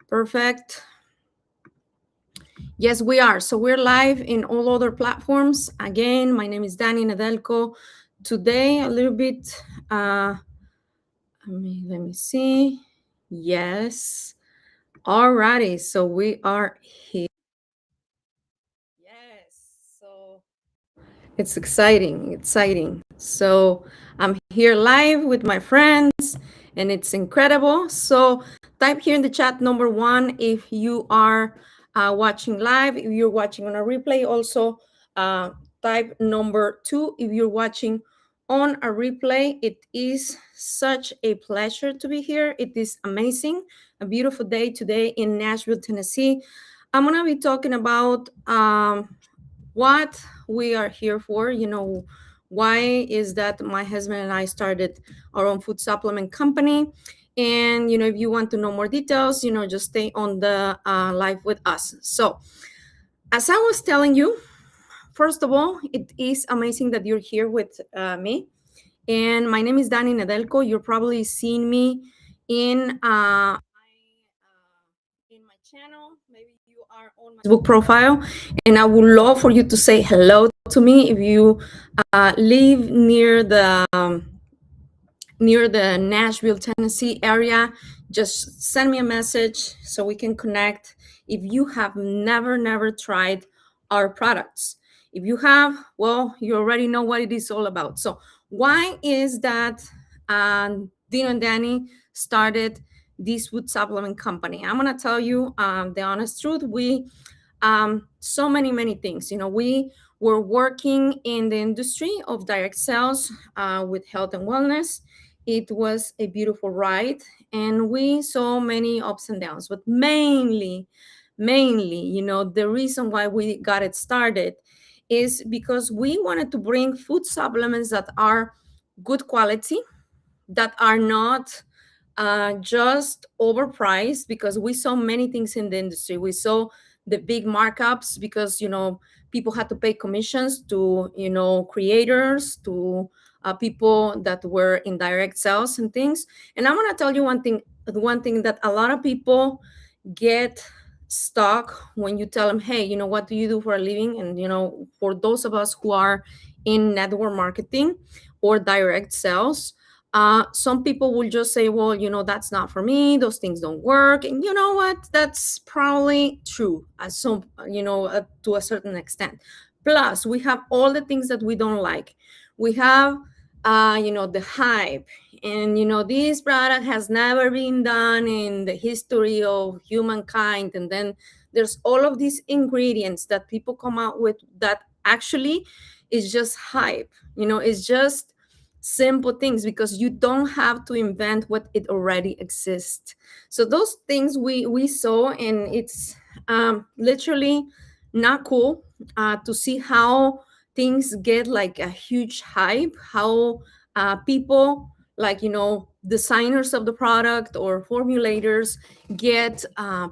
Perfect. Yes, we are. So we're live in all other platforms. Again, my name is Danny Nedelko. Today, a little bit, let me see. Yes. Alrighty. So we are here. Yes. So it's exciting. So I'm here live with my friends and it's incredible. So type here in the chat number one if you are watching live. If you're watching on a replay, also type number two if you're watching on a replay. It is such a pleasure to be here. It is amazing. A beautiful day today in Nashville, Tennessee. I'm going to be talking about what we are here for. Why is that my husband and I started our own food supplement company. And if you want to know more details, just stay on the live with us. So as I was telling you, first of all, it is amazing that you're here with me. And my name is Danny Nedelko. You're probably seen me in my channel. Maybe you are on my Facebook profile, and I would love for you to say hello to me if you live near the Nashville, Tennessee area. Just send me a message so we can connect. If you have never tried our products, if you have, well, you already know what it is all about. So why is that Dino and Danny started this food supplement company? I'm gonna tell you the honest truth. We so many things. We were working in the industry of direct sales with health and wellness. It was a beautiful ride, and we saw many ups and downs, but mainly, the reason why we got it started is because we wanted to bring food supplements that are good quality, that are not just overpriced, because we saw many things in the industry. We saw the big markups because people had to pay commissions to creators, to people that were in direct sales and things. And I'm going to tell you one thing that a lot of people get stuck when you tell them, hey, what do you do for a living? And for those of us who are in network marketing or direct sales, some people will just say, well, that's not for me, those things don't work. And you know what, that's probably true at some to a certain extent. Plus we have all the things that we don't like. We have the hype, and this product has never been done in the history of humankind. And then there's all of these ingredients that people come out with that actually is just hype. It's just simple things, because you don't have to invent what it already exists. So those things we saw, and it's literally not cool to see how things get like a huge hype, how people, like designers of the product or formulators, get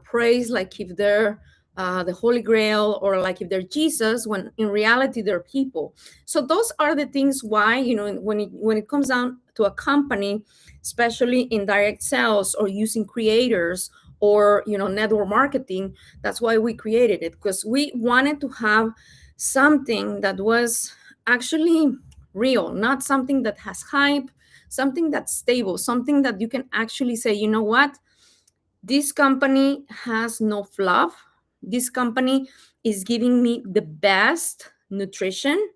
praised like if they're the Holy Grail, or like if they're Jesus, when in reality they're people. So those are the things why, when it comes down to a company, especially in direct sales or using creators or network marketing, that's why we created it, because we wanted to have something that was actually real, not something that has hype, something that's stable, something that you can actually say, you know what, this company has no fluff. This company is giving me the best nutrition.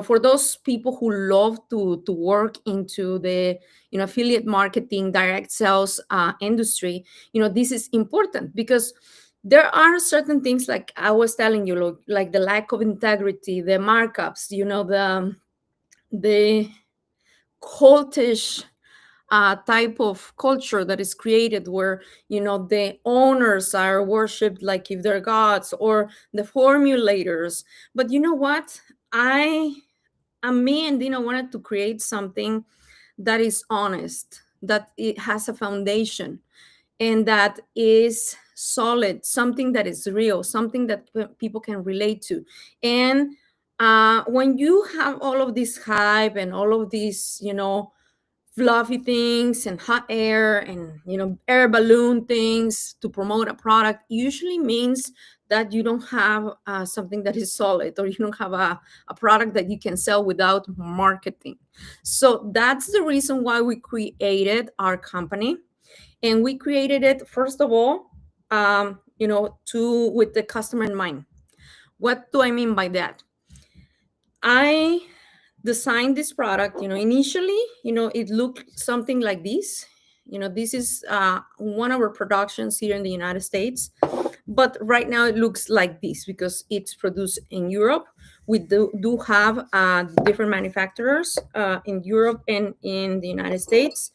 For those people who love to work into the affiliate marketing, direct sales industry, this is important, because there are certain things, like I was telling you, like the lack of integrity, the markups, the cultish type of culture that is created, where the owners are worshipped like if they're gods, or the formulators. But you know what, me and Dina wanted to create something that is honest, that it has a foundation, and that is solid, something that is real, something that people can relate to. And when you have all of this hype and all of these fluffy things and hot air and air balloon things to promote a product usually means that you don't have something that is solid, or you don't have a product that you can sell without marketing. So that's the reason why we created our company. And we created it, first of all, to with the customer in mind. What do I mean by that? I designed this product, initially, it looked something like this. This is one of our productions here in the United States, but right now it looks like this because it's produced in Europe. We do have different manufacturers in Europe and in the United States.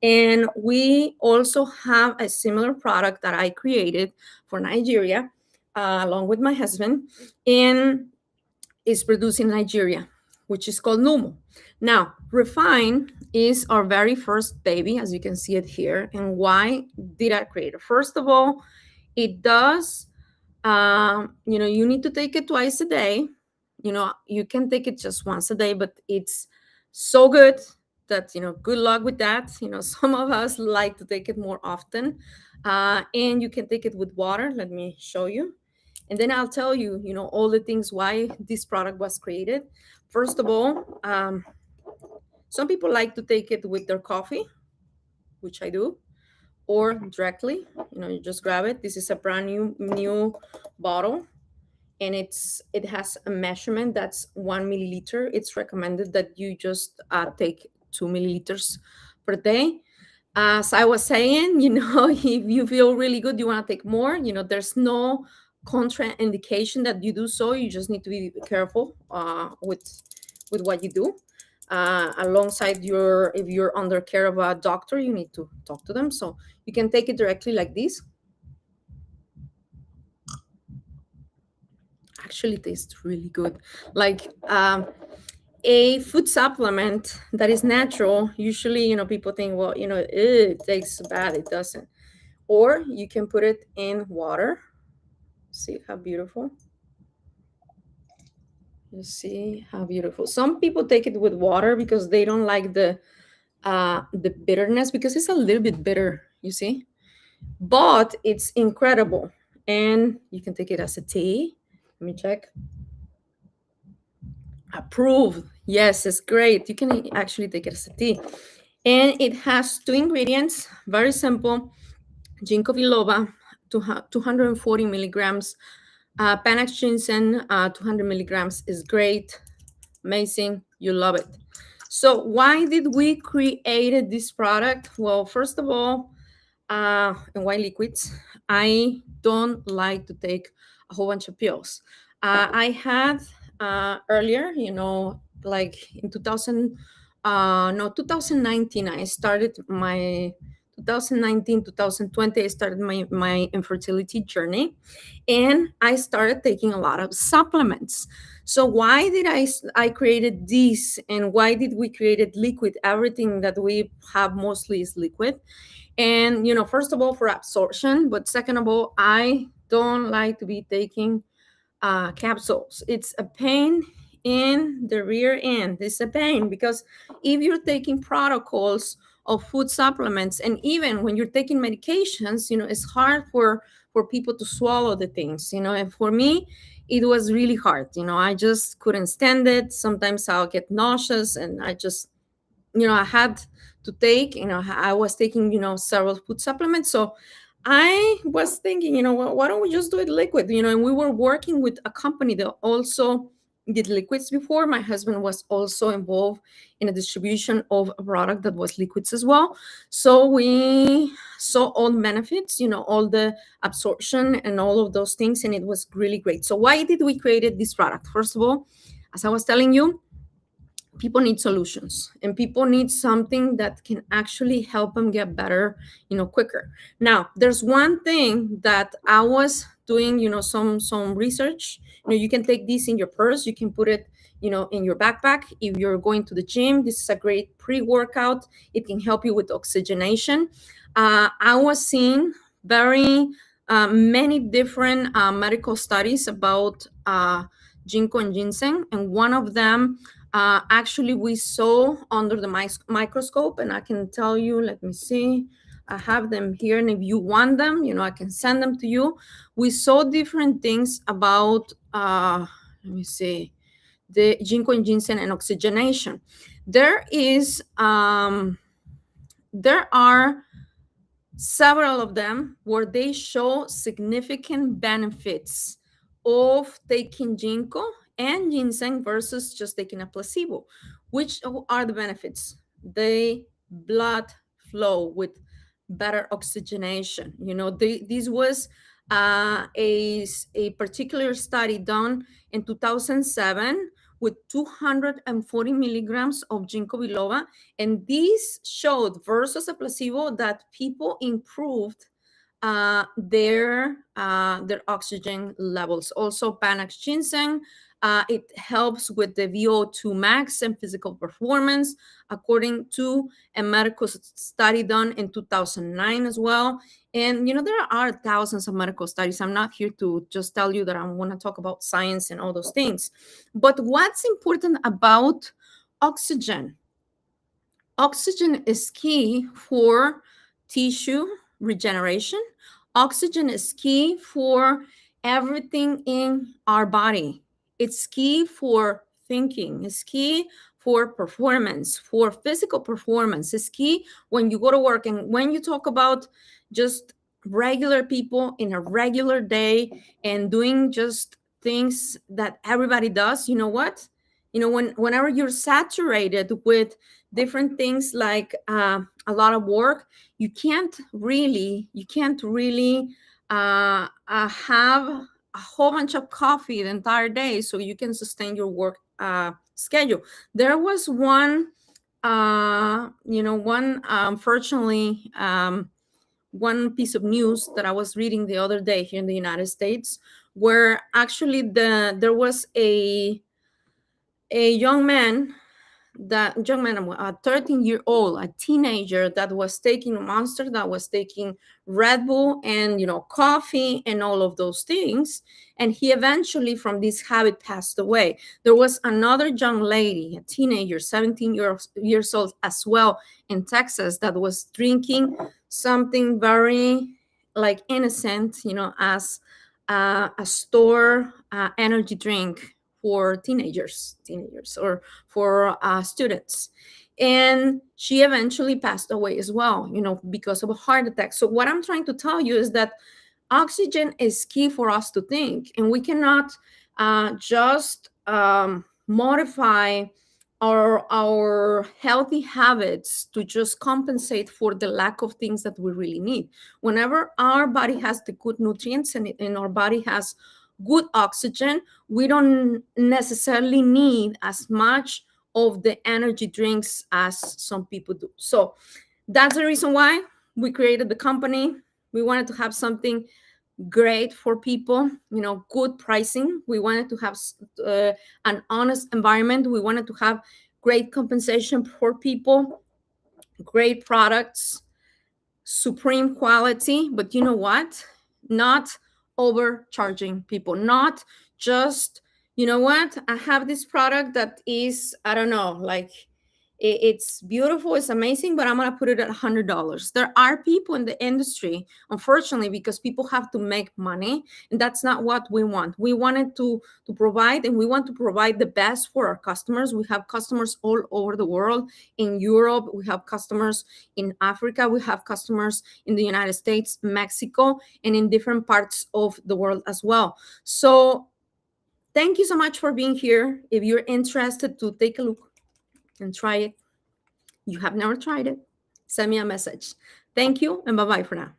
And we also have a similar product that I created for Nigeria, along with my husband, and is produced in Nigeria, which is called Numo. Now, Refine is our very first baby, as you can see it here. And why did I create it? First of all, it does, you need to take it twice a day. You can take it just once a day, but it's so good that, good luck with that. Some of us like to take it more often. And you can take it with water. Let me show you. And then I'll tell you, all the things why this product was created. First of all, some people like to take it with their coffee, which I do, or directly. You just grab it. This is a brand new bottle, and it has a measurement that's 1 milliliter. It's recommended that you just take 2 milliliters per day. As I was saying, if you feel really good, you want to take more. There's no contraindication that you do so. You just need to be careful with what you do. Alongside if you're under care of a doctor, you need to talk to them. So you can take it directly like this. Actually tastes really good. Like a food supplement that is natural, usually, people think, well, it tastes bad. It doesn't. Or you can put it in water. See how beautiful. You see how beautiful. Some people take it with water because they don't like the bitterness, because it's a little bit bitter, you see. But it's incredible. And you can take it as a tea. Let me check. Approved. Yes, it's great. You can actually take it as a tea. And it has 2 ingredients, very simple. Ginkgo biloba, 240 milligrams. Panax ginseng, 200 milligrams is great. Amazing. You love it. So why did we create this product? Well, first of all, and why liquids? I don't like to take a whole bunch of pills. I had earlier, like in 2019, I started my 2019, 2020, I started my infertility journey, and I started taking a lot of supplements. So why did I created this, and why did we created liquid? Everything that we have mostly is liquid. And, first of all, for absorption, but second of all, I don't like to be taking capsules. It's a pain in the rear end. It's a pain because if you're taking protocols of food supplements, and even when you're taking medications, it's hard for people to swallow the things, and for me, it was really hard. I just couldn't stand it. Sometimes I'll get nauseous, and I just, I had to take, I was taking, several food supplements. So I was thinking, why don't we just do it liquid? And we were working with a company that also did liquids before. My husband was also involved in a distribution of a product that was liquids as well. So we saw all the benefits, all the absorption and all of those things, and it was really great. So why did we create this product? First of all, as I was telling you, people need solutions, and people need something that can actually help them get better, quicker. Now, there's one thing that I was doing, some research. You can take this in your purse. You can put it, in your backpack. If you're going to the gym, this is a great pre-workout. It can help you with oxygenation. I was seeing very many different medical studies about ginkgo and ginseng, and one of them Actually, we saw under the microscope, and I can tell you, let me see, I have them here, and if you want them, I can send them to you. We saw different things about, let me see, the ginkgo and ginseng and oxygenation. There are several of them where they show significant benefits of taking ginkgo and ginseng versus just taking a placebo. Which are the benefits? The blood flow with better oxygenation. This was a particular study done in 2007 with 240 milligrams of ginkgo biloba, and these showed versus a placebo that people improved their oxygen levels. Also, Panax ginseng, it helps with the VO2 max and physical performance, according to a medical study done in 2009 as well. And there are thousands of medical studies. I'm not here to just tell you that I want to talk about science and all those things. But what's important about oxygen? Oxygen is key for tissue regeneration. Oxygen is key for everything in our body. It's key for thinking. It's key for performance, for physical performance. It's key when you go to work. And when you talk about just regular people in a regular day and doing just things that everybody does, you know what? Whenever you're saturated with different things like a lot of work, you can't really have a whole bunch of coffee the entire day so you can sustain your work schedule. There was one unfortunately, one piece of news that I was reading the other day here in the United States, where actually there was a young man, a 13-year-old, a teenager that was taking Monster, that was taking Red Bull and coffee and all of those things, and he eventually from this habit passed away. There was another young lady, a teenager, 17 years old as well, in Texas, that was drinking something very like innocent, as a store energy drink for teenagers or for students. And she eventually passed away as well, because of a heart attack. So what I'm trying to tell you is that oxygen is key for us to think, and we cannot just modify our healthy habits to just compensate for the lack of things that we really need. Whenever our body has the good nutrients and our body has good oxygen, we don't necessarily need as much of the energy drinks as some people do. So that's the reason why we created the company. We wanted to have something great for people, good pricing. We wanted to have an honest environment. We wanted to have great compensation for people, great products, supreme quality, but you know what? Not overcharging people, not just, I have this product that is, I don't know, like it's beautiful, it's amazing, but I'm going to put it at $100. There are people in the industry, unfortunately, because people have to make money, and that's not what we want. We wanted to provide, and we want to provide the best for our customers. We have customers all over the world. In Europe, we have customers in Africa, we have customers in the United States, Mexico, and in different parts of the world as well. So thank you so much for being here. If you're interested to take a look and try it, you have never tried it, send me a message. Thank you, and bye-bye for now.